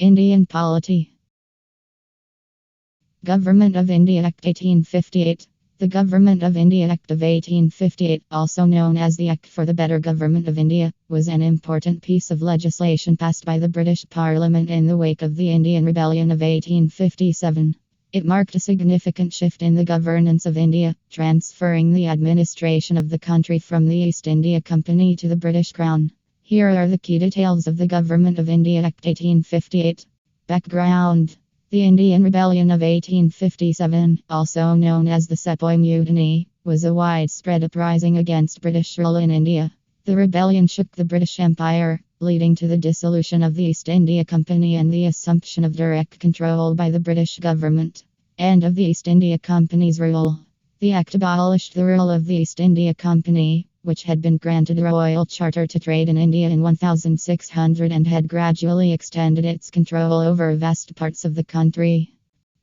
Indian polity. Government of India Act 1858. The Government of India Act of 1858, also known as the Act for the Better Government of India, was an important piece of legislation passed by the British Parliament in the wake of the Indian Rebellion of 1857. It marked a significant shift in the governance of India, transferring the administration of the country from the East India Company to the British Crown. Here are the key details of the Government of India Act 1858. Background. The Indian Rebellion of 1857, also known as the Sepoy Mutiny, was a widespread uprising against British rule in India. The rebellion shook the British Empire, leading to the dissolution of the East India Company and the assumption of direct control by the British government. End of the East India Company's rule. The Act abolished the rule of the East India Company, which had been granted a royal charter to trade in India in 1600 and had gradually extended its control over vast parts of the country.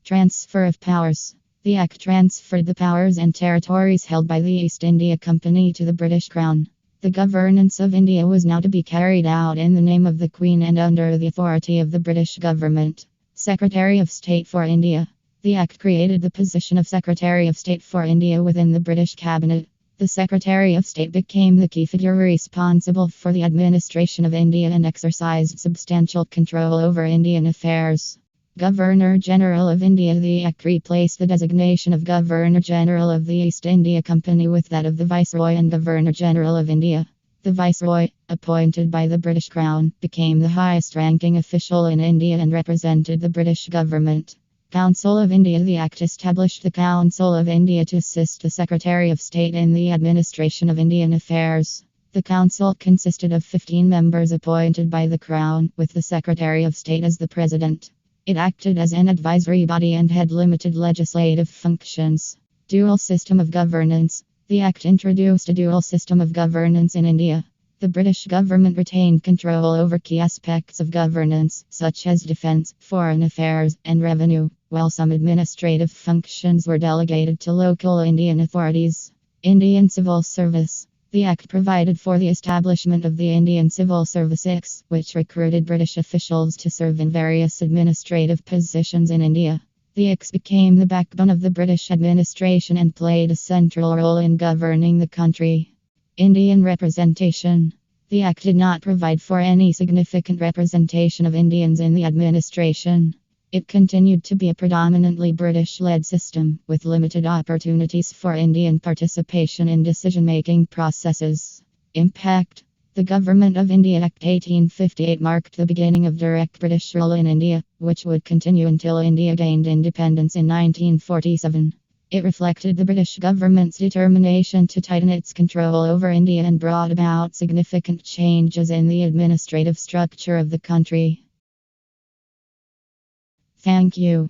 Transfer of powers. The Act transferred the powers and territories held by the East India Company to the British Crown. The governance of India was now to be carried out in the name of the Queen and under the authority of the British government. Secretary of State for India. The Act created the position of Secretary of State for India within the British Cabinet. The Secretary of State became the key figure responsible for the administration of India and exercised substantial control over Indian affairs. Governor-General of India. The Act replaced the designation of Governor-General of the East India Company with that of the Viceroy and Governor-General of India. The Viceroy, appointed by the British Crown, became the highest-ranking official in India and represented the British government. Council of India. The Act established the Council of India to assist the Secretary of State in the administration of Indian affairs. The council consisted of 15 members appointed by the Crown, with the Secretary of State as the president. It acted as an advisory body and had limited legislative functions. Dual system of governance. The Act introduced a dual system of governance in India. The British government retained control over key aspects of governance, such as defense, foreign affairs, and revenue, while some administrative functions were delegated to local Indian authorities. Indian Civil Service. The Act provided for the establishment of the Indian Civil Service, which recruited British officials to serve in various administrative positions in India. The Act became the backbone of the British administration and played a central role in governing the country. Indian representation. The Act did not provide for any significant representation of Indians in the administration. It continued to be a predominantly British-led system, with limited opportunities for Indian participation in decision-making processes. Impact. The Government of India Act 1858 marked the beginning of direct British rule in India, which would continue until India gained independence in 1947. It reflected the British government's determination to tighten its control over India and brought about significant changes in the administrative structure of the country. Thank you.